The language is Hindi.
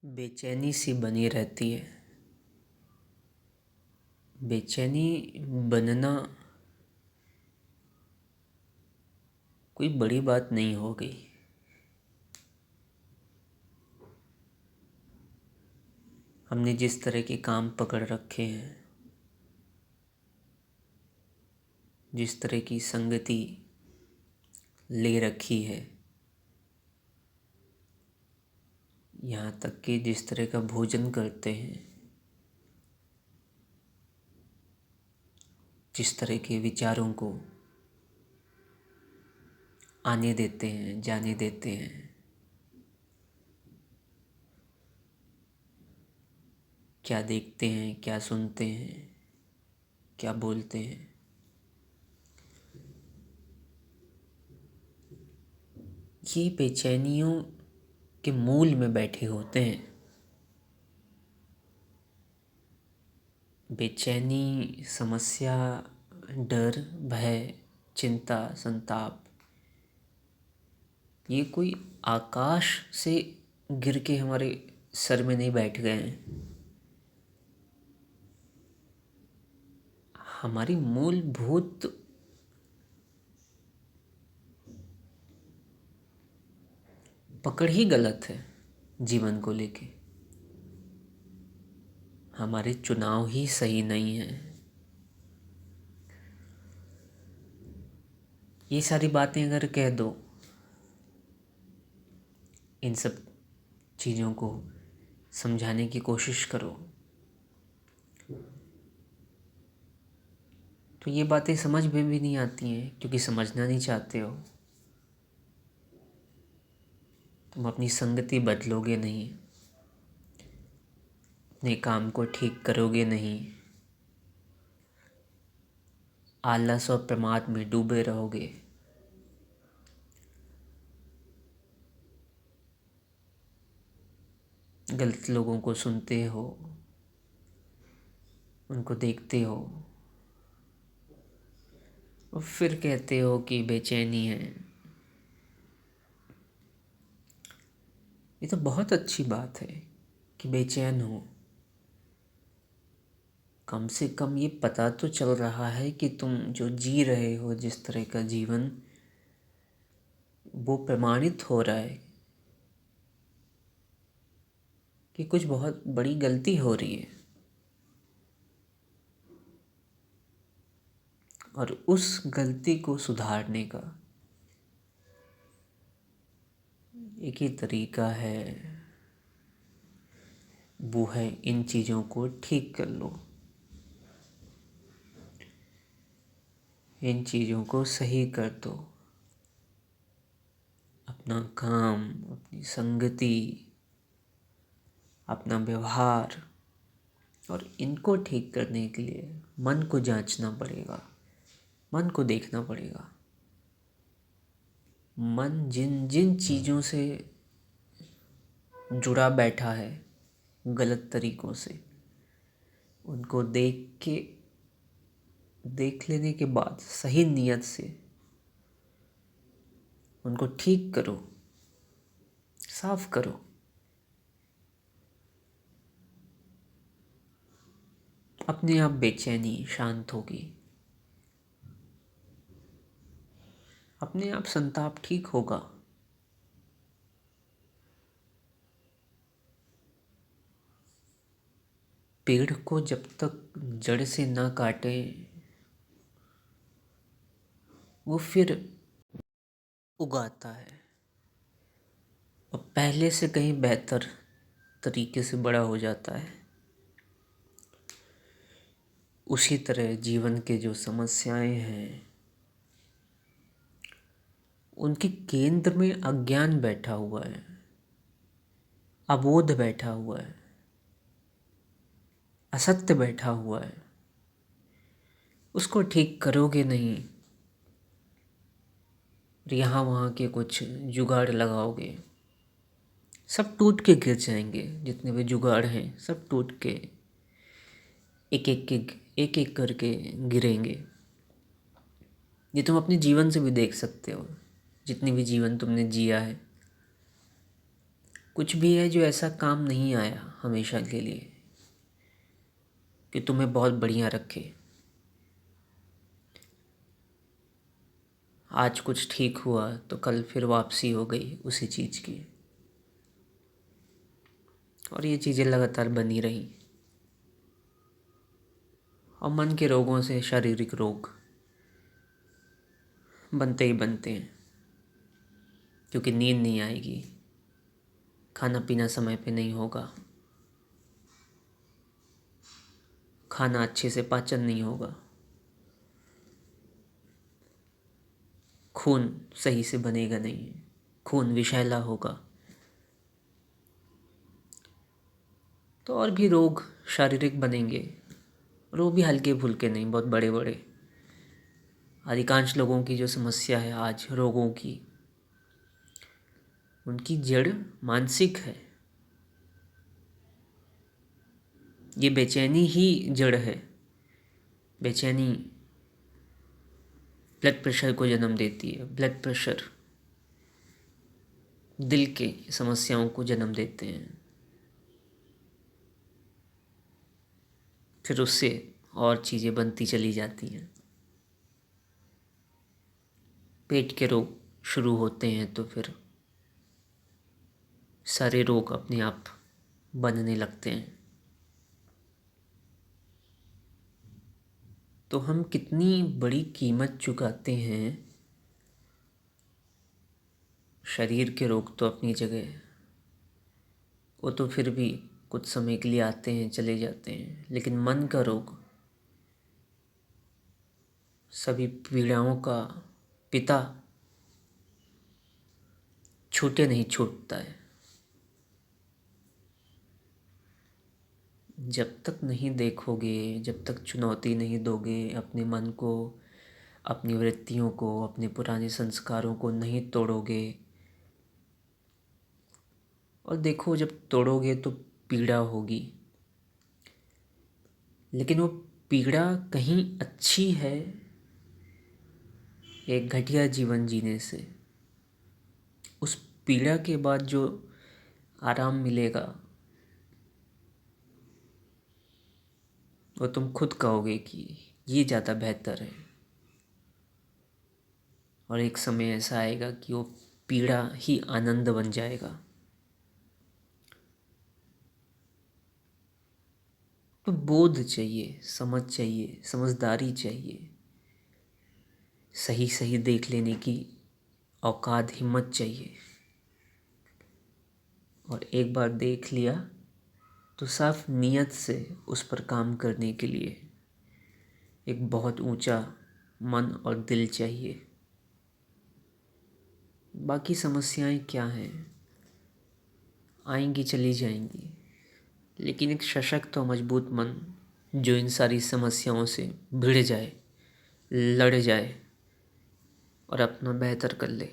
बेचैनी सी बनी रहती है। बेचैनी बनना कोई बड़ी बात नहीं हो गई। हमने जिस तरह के काम पकड़ रखे हैं, जिस तरह की संगति ले रखी है, यहाँ तक कि जिस तरह का भोजन करते हैं, जिस तरह के विचारों को आने देते हैं, जाने देते हैं, क्या देखते हैं, क्या सुनते हैं, क्या बोलते हैं, ये बेचैनियों के मूल में बैठे होते हैं। बेचैनी, समस्या, डर, भय, चिंता, संताप, ये कोई आकाश से गिर के हमारे सर में नहीं बैठ गए हैं। हमारी मूलभूत पकड़ ही गलत है जीवन को लेके। हमारे चुनाव ही सही नहीं है। ये सारी बातें अगर कह दो, इन सब चीज़ों को समझाने की कोशिश करो, तो ये बातें समझ में भी नहीं आती हैं, क्योंकि समझना नहीं चाहते हो। तुम अपनी संगति बदलोगे नहीं, अपने काम को ठीक करोगे नहीं, आलस और प्रमाद में डूबे रहोगे। गलत लोगों को सुनते हो, उनको देखते हो और फिर कहते हो कि बेचैनी है। ये तो बहुत अच्छी बात है कि बेचैन हो। कम से कम ये पता तो चल रहा है कि तुम जो जी रहे हो, जिस तरह का जीवन, वो प्रमाणित हो रहा है कि कुछ बहुत बड़ी गलती हो रही है। और उस गलती को सुधारने का एक ही तरीका है, वो है इन चीज़ों को ठीक कर लो, इन चीज़ों को सही कर दो। अपना काम, अपनी संगति, अपना व्यवहार, और इनको ठीक करने के लिए मन को जांचना पड़ेगा, मन को देखना पड़ेगा। मन जिन जिन चीज़ों से जुड़ा बैठा है गलत तरीकों से, उनको देख लेने के बाद सही नियत से उनको ठीक करो, साफ करो। अपने आप बेचैनी शांत होगी, अपने आप संताप ठीक होगा। पेड़ को जब तक जड़ से ना काटे, वो फिर उगाता है और पहले से कहीं बेहतर तरीके से बड़ा हो जाता है। उसी तरह जीवन के जो समस्याएं हैं, उनके केंद्र में अज्ञान बैठा हुआ है, अबोध बैठा हुआ है, असत्य बैठा हुआ है। उसको ठीक करोगे नहीं, यहाँ वहाँ के कुछ जुगाड़ लगाओगे, सब टूट के गिर जाएंगे। जितने भी जुगाड़ हैं सब टूट के एक एक करके गिरेंगे। ये तुम अपने जीवन से भी देख सकते हो। जितनी भी जीवन तुमने जिया है, कुछ भी है जो ऐसा काम नहीं आया हमेशा के लिए कि तुम्हें बहुत बढ़िया रखे। आज कुछ ठीक हुआ तो कल फिर वापसी हो गई उसी चीज़ की, और ये चीज़ें लगातार बनी रही। और मन के रोगों से शारीरिक रोग बनते ही बनते हैं, क्योंकि नींद नहीं आएगी, खाना पीना समय पे नहीं होगा, खाना अच्छे से पाचन नहीं होगा, खून सही से बनेगा नहीं, खून विषैला होगा, तो और भी रोग शारीरिक बनेंगे। और वो भी हल्के फुल्के नहीं, बहुत बड़े बड़े। अधिकांश लोगों की जो समस्या है आज रोगों की, उनकी जड़ मानसिक है। ये बेचैनी ही जड़ है। बेचैनी ब्लड प्रेशर को जन्म देती है। ब्लड प्रेशर दिल के समस्याओं को जन्म देते हैं, फिर उससे और चीज़ें बनती चली जाती हैं। पेट के रोग शुरू होते हैं तो फिर सारे रोग अपने आप बनने लगते हैं। तो हम कितनी बड़ी कीमत चुकाते हैं। शरीर के रोग तो अपनी जगह, वो तो फिर भी कुछ समय के लिए आते हैं चले जाते हैं, लेकिन मन का रोग सभी पीड़ाओं का पिता छूटे नहीं छूटता है। जब तक नहीं देखोगे, जब तक चुनौती नहीं दोगे अपने मन को, अपनी वृत्तियों को, अपने पुराने संस्कारों को नहीं तोड़ोगे, और देखो जब तोड़ोगे तो पीड़ा होगी, लेकिन वो पीड़ा कहीं अच्छी है एक घटिया जीवन जीने से। उस पीड़ा के बाद जो आराम मिलेगा वो तुम खुद कहोगे कि ये ज़्यादा बेहतर है। और एक समय ऐसा आएगा कि वो पीड़ा ही आनंद बन जाएगा। तो बोध चाहिए, समझ चाहिए, समझदारी चाहिए, सही सही देख लेने की औकात, हिम्मत चाहिए। और एक बार देख लिया तो साफ नीयत से उस पर काम करने के लिए एक बहुत ऊंचा मन और दिल चाहिए। बाकी समस्याएं क्या हैं, आएंगी चली जाएंगी, लेकिन एक सशक्त और मजबूत मन जो इन सारी समस्याओं से भिड़ जाए, लड़ जाए और अपना बेहतर कर ले,